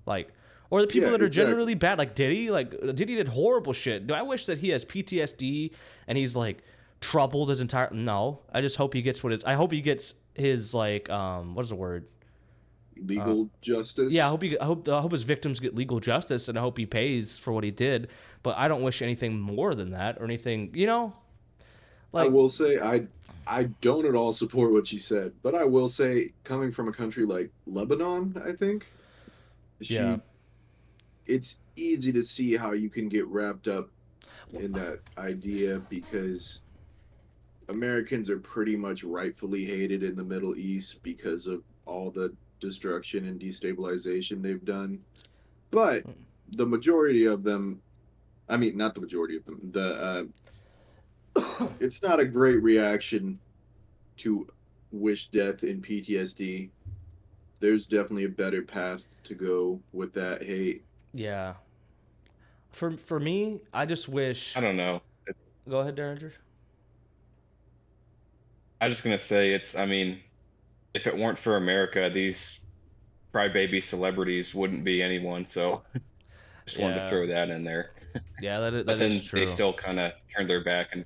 like or the people Yeah, that are exactly. generally bad. Like Diddy, did horrible shit. Do I wish that he has PTSD and he's like troubled his entire? No, I just hope he gets what it. I hope he gets his like what is the word? legal justice. Yeah, I hope his victims get legal justice, and I hope he pays for what he did. But I don't wish anything more than that or anything. You know, I like will say I don't at all support what she said, but I will say coming from a country like Lebanon, I think Yeah. it's easy to see how you can get wrapped up in that idea because Americans are pretty much rightfully hated in the Middle East because of all the destruction and destabilization they've done. But the majority of them, I mean, not the majority of them, it's not a great reaction to wish death in PTSD. There's definitely a better path to go with that hate. Yeah. For me, I just wish. I don't know. Go ahead, Derringer. I'm just gonna say it's. I mean, if it weren't for America, these crybaby celebrities wouldn't be anyone. So just wanted to Yeah. throw that in there. Yeah, that But is then true. they still kind of turn their back and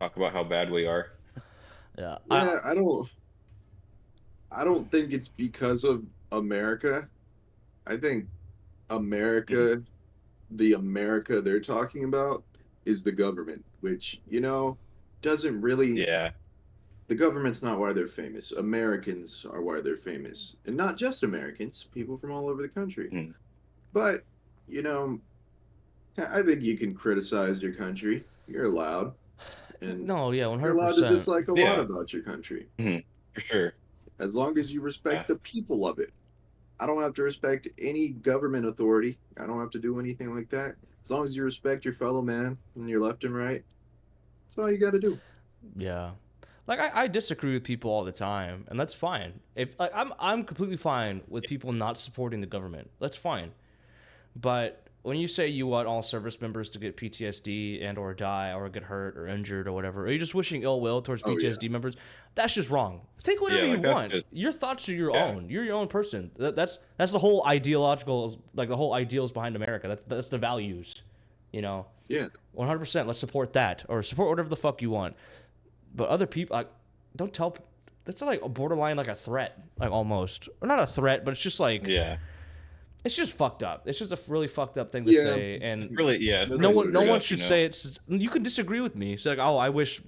talk about how bad we are. Yeah. Yeah, I don't think it's because of America. I think America, the America they're talking about is the government, which, doesn't really Yeah. the government's not why they're famous. Americans are why they're famous. And not just Americans, people from all over the country. Hmm. But, you know, I think you can criticize your country. You're allowed. And No, yeah, you're allowed to 100%. dislike a lot Yeah. about your country. For sure. As long as you respect the people of it. I don't have to respect any government authority. I don't have to do anything like that. As long as you respect your fellow man and your left and right, that's all you got to do. Yeah. Like I disagree with people all the time, and that's fine. If like I'm completely fine with people not supporting the government. That's fine. But when you say you want all service members to get PTSD and or die or get hurt or injured or whatever, or you're just wishing ill will towards Oh, yeah. PTSD members, that's just wrong. Think whatever Yeah, you like, that's want. just- Your thoughts are your Yeah. own. You're your own person. That's the whole ideological, like the whole ideals behind America. That's the values, you know. Yeah. 100%. Let's support that or support whatever the fuck you want. But other people, like, don't tell. That's like a borderline, like a threat, like almost, or not a threat, but it's just like, Yeah. it's just fucked up. It's just a really fucked up thing to Yeah. say, and Really, yeah. it's no really one screwed up, should you know? say it's. You can disagree with me. It's like, oh, I wish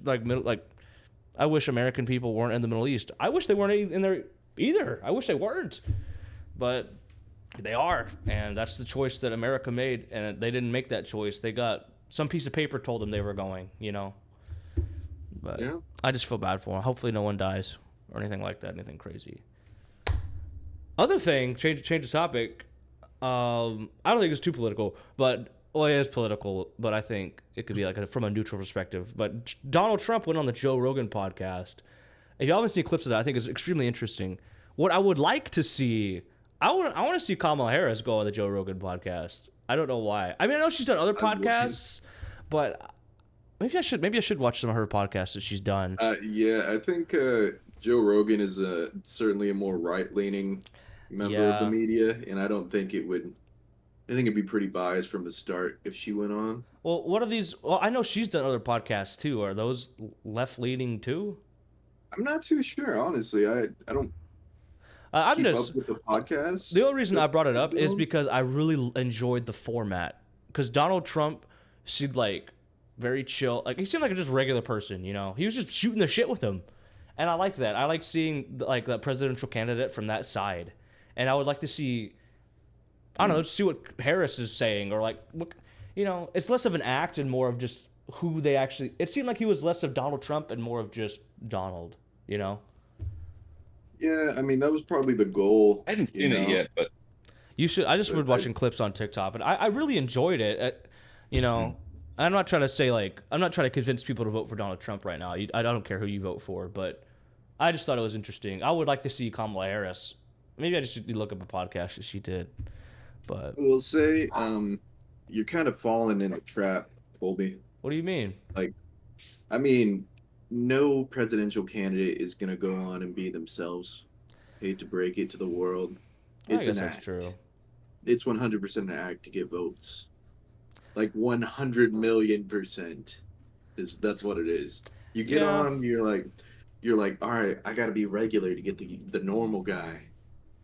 I wish American people weren't in the Middle East. I wish they weren't in there either. I wish they weren't, but they are, and that's the choice that America made, and they didn't make that choice. They got some piece of paper told them they were going, you know. But Yeah. I just feel bad for them. Hopefully, no one dies or anything like that, anything crazy. Other thing, change the topic. I don't think it's too political, but it is political. But I think it could be like from a neutral perspective. But Donald Trump went on the Joe Rogan podcast. If you haven't seen clips of that, I think it's extremely interesting. What I would like to see, I want to see Kamala Harris go on the Joe Rogan podcast. I don't know why. I mean, I know she's done other podcasts, but maybe I should watch some of her podcasts that she's done. Yeah, I think Joe Rogan is certainly a more right-leaning member of the Yeah. media, and I don't think it would. I think it'd be pretty biased from the start if she went on. Well, what are these? Well, I know she's done other podcasts too. Are those left-leaning too? I'm not too sure, honestly. I don't I'm keep just up with the podcast. the only reason I brought it up is Well, because I really enjoyed the format. Because Donald Trump seemed like very chill. Like he seemed like a just regular person, you know. He was just shooting the shit with him, And I like that. I like seeing like the presidential candidate from that side, and I would like to see, I don't know, see what Harris is saying, or like what, it's less of an act and more of just who they actually. It seemed like he was less of Donald Trump and more of just Donald. You know. Yeah, I mean that was probably the goal. I haven't seen it yet, but You should. I just But was watching clips on TikTok, and I really enjoyed it. You know, I'm not trying to say like I'm not trying to convince people to vote for Donald Trump right now. I don't care who you vote for, but I just thought it was interesting. I would like to see Kamala Harris. Maybe I just need to look up a podcast that she did. But I will say, you're kind of falling in the trap, Colby. what do you mean? Like, I mean, no presidential candidate is gonna go on and be themselves. Hate to break it to the world. I It's guess an that's act. true. It's 100% an act to get votes. Like 100 million%. That's what it is. You get Yeah. on, you're like, all right, I gotta be regular to get the normal guy.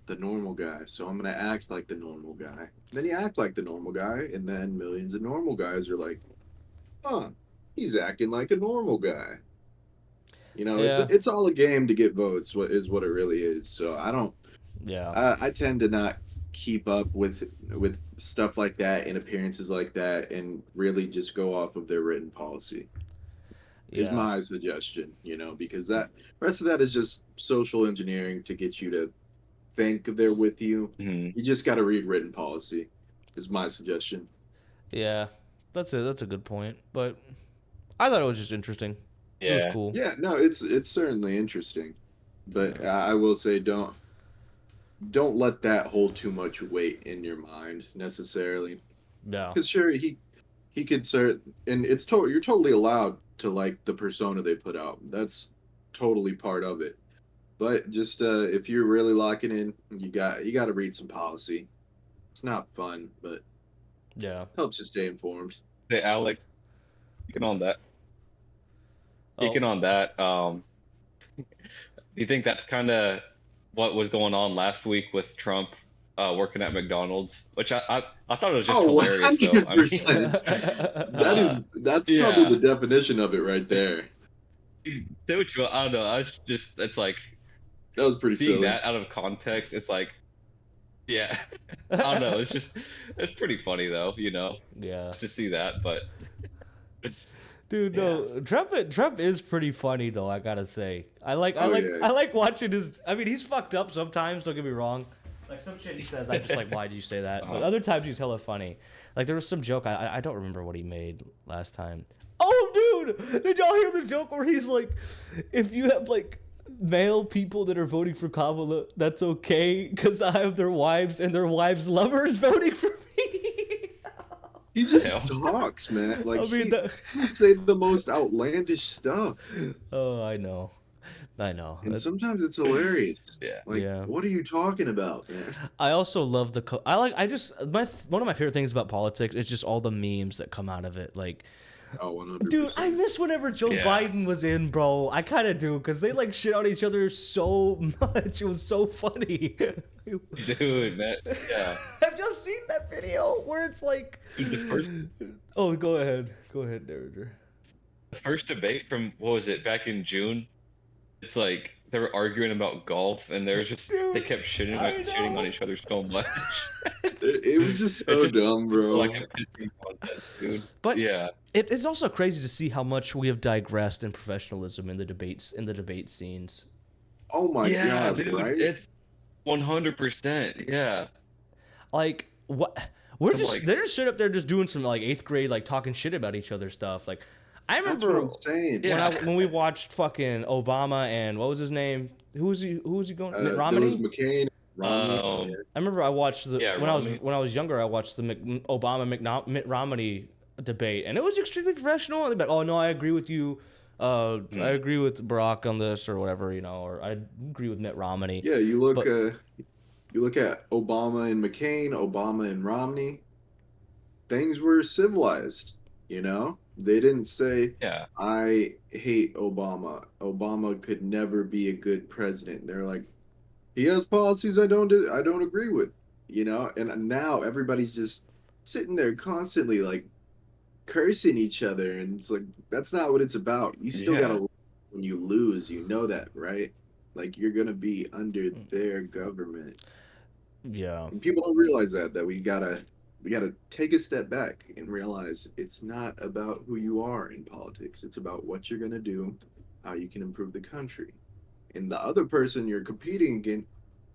The normal guy. So I'm gonna act like the normal guy. Then you act like the normal guy, and then millions of normal guys are like, huh, he's acting like a normal guy. Yeah. It's all a game to get votes. What it really is. So Yeah. I tend to not keep up with stuff like that and appearances like that, and really just go off of their written policy. Is Yeah. my suggestion. Because that rest of that is just social engineering to get you to think they're with you. mhm. You just got to read written policy. Is my suggestion. Yeah. That's a good point. But I thought it was just interesting. It was Yeah. cool. Yeah, no, it's certainly interesting, but I will say don't let that hold too much weight in your mind necessarily. No. Because sure, he could start, and you're totally allowed to like the persona they put out. That's totally part of it. But just if you're really locking in, you got to read some policy. It's not fun, but Yeah. helps you stay informed. Hey, Alex, speaking on that, Oh. speaking on that, do you think that's kind of what was going on last week with Trump working at McDonald's? Which I thought it was just Oh, hilarious, though. I mean, 100%. That's yeah. probably the definition of it right there. say what you want, I don't know. I was just, it's like That was pretty seeing silly. that out of context. It's like, yeah, I don't know. It's pretty funny though, Yeah. to see that. But Dude, no, Trump is pretty funny though. I gotta say, I like yeah. watching his. I mean, he's fucked up sometimes. Don't get me wrong. Like some shit he says, I'm just like, why did you say that? But other times he's hella funny. Like there was some joke I don't remember what he made last time. Oh, dude, did y'all hear the joke where he's like, if you have like male people that are voting for Kamala, that's okay because I have their wives and their wives' lovers voting for me. He just Hell. talks, man. Like I mean, he say the most outlandish stuff, oh, I know. and That's- sometimes it's hilarious. yeah, Like, Yeah. what are you talking about, man? I also love one of my favorite things about politics is just all the memes that come out of it. Like, Oh, 100%. dude, I miss whenever Joe Yeah. Biden was in, bro. I kind of do because they like shit on each other so much. It was so funny. dude, man, yeah. Have y'all seen that video where it's like? Dude, Oh, go ahead, Derringer. the first debate from what was it back in June? It's like they were arguing about golf, and they kept shitting I on know. each other so much. It was just so just- dumb, bro. Like a pissing contest, dude. But Yeah, it's also crazy to see how much we have digressed in professionalism in the debate scenes. Oh my yeah, god, dude, right? it's 100%. Yeah, Like what? We're I'm just like- they're just straight up there just doing some like 8th grade like talking shit about each other's stuff. Like I That's what remember I'm saying. Yeah. when we watched fucking Obama and what was his name? Who was he going? Mitt There Romney. was McCain, Romney. I remember I watched Yeah, when Romney. I was younger. I watched the Mitt Romney debate, and it was extremely professional. And they're like, oh no, I agree with you. I agree with Barack on this or whatever, or I agree with Mitt Romney. Yeah, you look But- you look at Obama and McCain, Obama and Romney. Things were civilized, They didn't say, yeah, I hate Obama. Obama could never be a good president. They're like, he has policies I don't agree with, And now everybody's just sitting there constantly like cursing each other, and it's like that's not what it's about. You still Yeah. gotta when you lose, you know that, right? Like you're gonna be under Mm. their government. Yeah. And people don't realize that we gotta take a step back and realize it's not about who you are in politics. It's about what you're gonna do, how you can improve the country. And the other person you're competing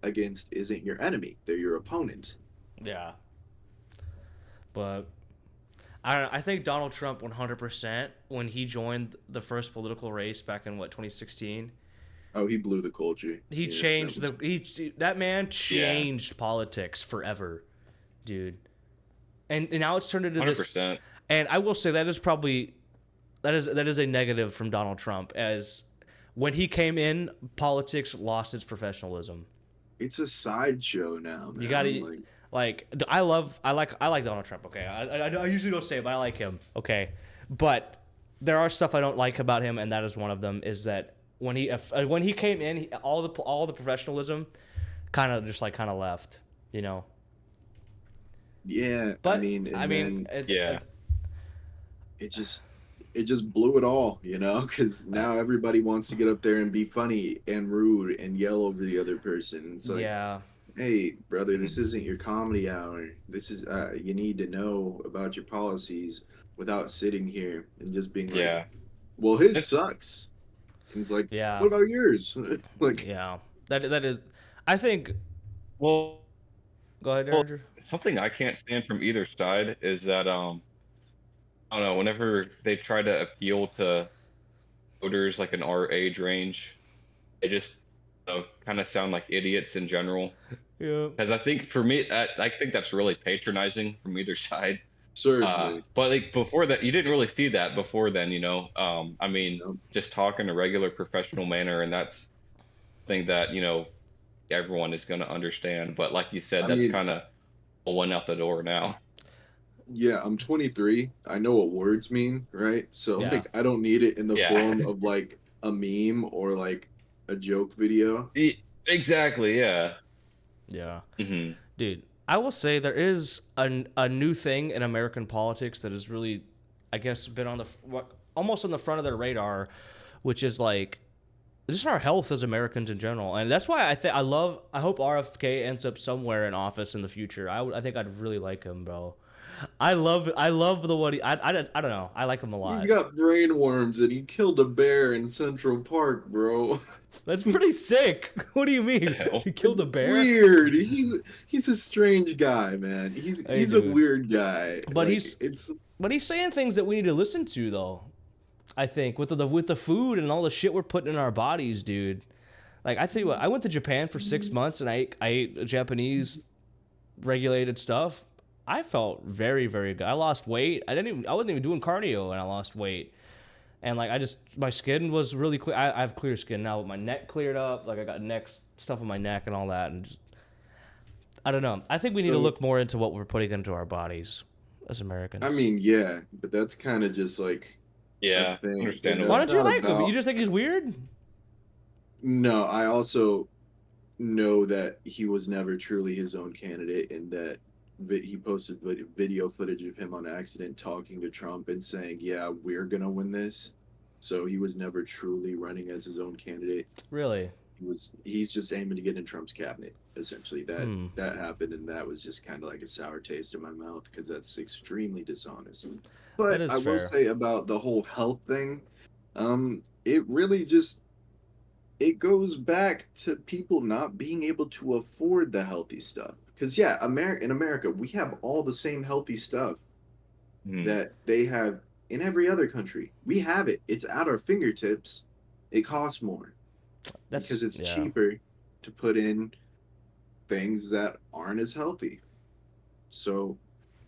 against isn't your enemy. They're your opponent. Yeah. But I don't know. I think Donald Trump 100% when he joined the first political race back in what 2016, Oh, he blew the culture. he Yeah, that changed was that man Yeah, changed politics forever, dude. And now it's turned into hundred this. percent. And I will say that is probably that is a negative from Donald Trump, as when he came in, politics lost its professionalism. it's a sideshow now, You man. gotta I like Donald Trump. Okay, I usually don't say it, but I like him. Okay, but there are stuff I don't like about him, and that is one of them. Is that when he came in, all the professionalism kind of left, you know. yeah, But and then Yeah, it just it just blew it all, because now everybody wants to get up there and be funny and rude and yell over the other person. It's like, yeah, hey, brother, Mhm. this isn't your comedy hour. This is you need to know about your policies without sitting here and just being like, yeah. well, his It's, sucks. And it's like, yeah, what about yours? Like, yeah. That is, I think. well, Go ahead, well, Andrew. something I can't stand from either side is that I don't know. Whenever they try to appeal to voters like in our age range, they just kind of sound like idiots in general. Yeah, Because I think for me, I think that's really patronizing from either side. certainly, But like before that, you didn't really see that before then, you know. I mean, you know. just talk in a regular professional manner, and that's thing that everyone is going to understand. But like you said, I that's mean, kind of one out the door now. yeah, I'm 23. I know what words mean, right? So yeah, like I don't need it in the Yeah, form of like a meme or like a joke video. exactly. Yeah. yeah. Hmm. Dude, I will say there is a new thing in American politics that has really, I guess, been on almost on the front of their radar, which is like just our health as Americans in general, and that's why I hope RFK ends up somewhere in office in the future. I think I'd really like him, bro. I love the what he I don't know, I like him a He's lot. got brain worms and he killed a bear in Central Park, bro. That's pretty sick. What do you The mean? hell. He killed It's a bear? weird. He's a strange guy, man. He's Hey, he's a dude. weird guy. But Like it's he's saying things that we need to listen to though. I think with the food and all the shit we're putting in our bodies, dude. Like I tell you what, I went to Japan for 6 months and I ate Japanese regulated stuff. I felt very very good. I lost weight. I wasn't even doing cardio and I lost weight. And like my skin was really clear. I have clear skin now. With my neck cleared up. Like I got neck stuff on my neck and all that. And just, I don't know. I think we need to so look more into what we're putting into our bodies as I Americans. mean, yeah, but that's kind of just like a Yeah, thing. And Why understandable. that's don't you not like him? You about just think he's weird? No, I also know that he was never truly his own candidate and that he posted video footage of him on accident talking to Trump and saying, "Yeah, we're gonna win this." So he was never truly running as his own candidate. Really? He's just aiming to get in Trump's cabinet. Essentially, that Hmm. that happened, and that was just kind of like a sour taste in my mouth because that's extremely dishonest. But That is I will fair. say about the whole health thing, it really just it goes back to people not being able to afford the healthy stuff. Because yeah, in America, we have all the same healthy stuff Mhm. that they have in every other country. We have it. It's at our fingertips. It costs more because That's it's yeah. cheaper to put in things that aren't as healthy. So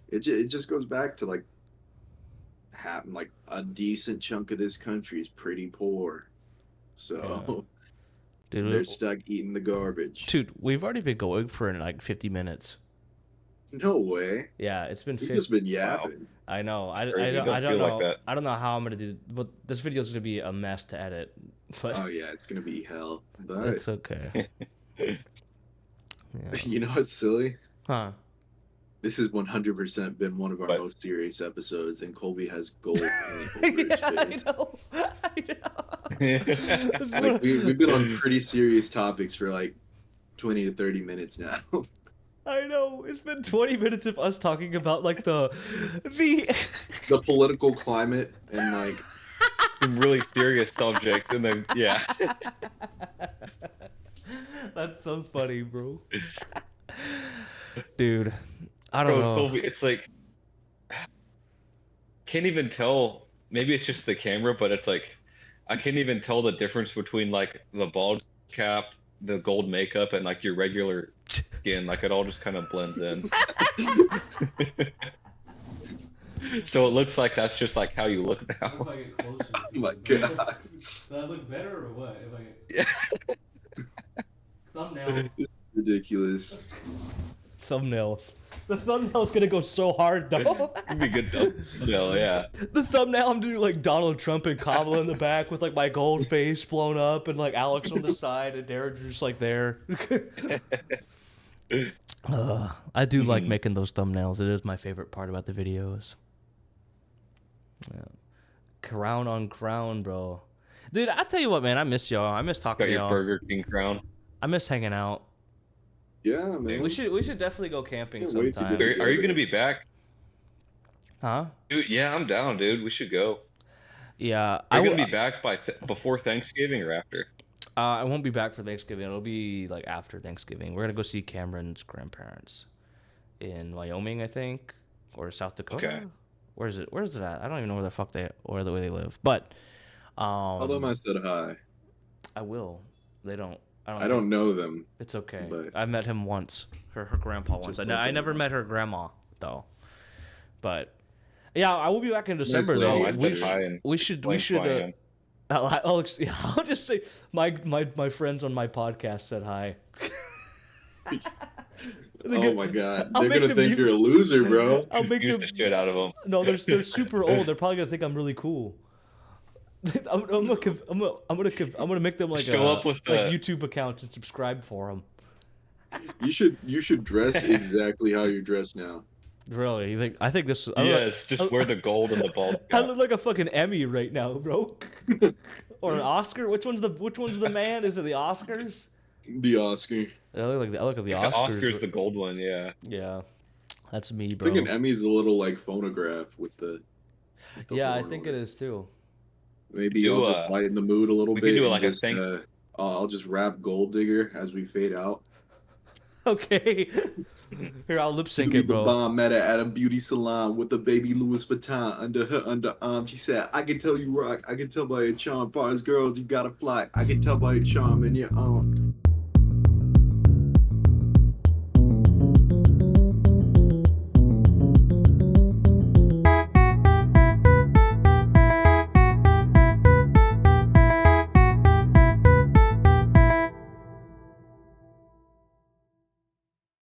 it just goes back to like having like a decent chunk of this country is pretty poor. Yeah. So they're Dude, stuck eating the garbage. we've already been going for like 50 minutes. No way. Yeah, it's been We've 50. just been Wow, yapping. I know. it's crazy. It I does don't feel like know. that. I don't know how I'm gonna do. But this video is gonna be a mess to edit. But Oh yeah, it's gonna be hell. But it's okay. Yeah. you know what's silly? Huh. This has 100% been one of our But- most serious episodes, and Colby has gold paint over his Yeah, I face. know. I know. This is Like what- we've been on pretty serious topics for like 20 to 30 minutes now. I know. It's been 20 minutes of us talking about like the The political climate and like Some really serious subjects, and then yeah. That's so funny, bro. Dude, I don't know. Colby, it's like can't even tell. Maybe it's just the camera, but it's like I can't even tell the difference between like the bald cap, the gold makeup, and like your regular skin. Like it all just kind of blends in. So it looks like that's just like how you look now. What if I get closer? oh my god. Do I look better or what? If I Yeah. get thumbnail. Ridiculous. Thumbnails. The thumbnail's gonna go so hard though. It'd be good thumbnail, yeah. The thumbnail, I'm doing like Donald Trump and Kamala in the back with like my gold face blown up and like Alex on the side and Darren just like there. I do like making those thumbnails. It is my favorite part about the videos. Yeah. Crown on crown, bro. Dude, I tell you what, man, I miss y'all. I miss talking Got to your y'all. Burger King crown. I miss hanging out. Yeah, man. We should definitely go camping Can't wait to sometime. get Are you gonna be back? Huh? Dude, yeah, I'm down, dude. We should go. Yeah, Are you gonna be back by before Thanksgiving or after? I won't be back for Thanksgiving. It'll be like after Thanksgiving. We're gonna go see Cameron's grandparents in Wyoming, I think, or South Dakota. Okay. Where is it? Where is it at? I don't even know where the fuck or the way they live. But Tell them I said hi. I will. They don't. I don't know them. It's okay. but- I met him once. Her grandpa once. Just I let them never know. met her grandma though. But yeah, I will be back in December lady. though. I said hi and We should. explained who I am. I'll just say my friends on my podcast said hi. Oh my god. I'll They're make gonna them think u- you're a loser, bro. I'll make Use them. the shit out of them. No, they're super old. They're probably gonna think I'm really cool. I'm gonna make them like Show up with like the- YouTube accounts and subscribe for them. You should dress exactly how you're dressed now. Really? You think? I think this. Yes, just wear the gold and the bald I cap. look like a fucking Emmy right now, bro. Or an Oscar? Which one's the man? Is it the Oscars? The Oscar. I look like the The Oscars. Oscar's the gold one, yeah. Yeah, that's me, I bro. think an Emmy's a little like phonograph with the Yeah, I horn think on it is too. Maybe Do, I'll just lighten the mood a little we bit. could do and like a just, thing- I'll just rap Gold Digger as we fade out. Okay. Here, I'll lip sync Louis it, the bro. Bomb met her at a beauty salon with a baby Louis Vuitton under her underarm. She said, "I can tell you rock. I can tell by your charm. Far as girls, you gotta fly. I can tell by your charm and your arm."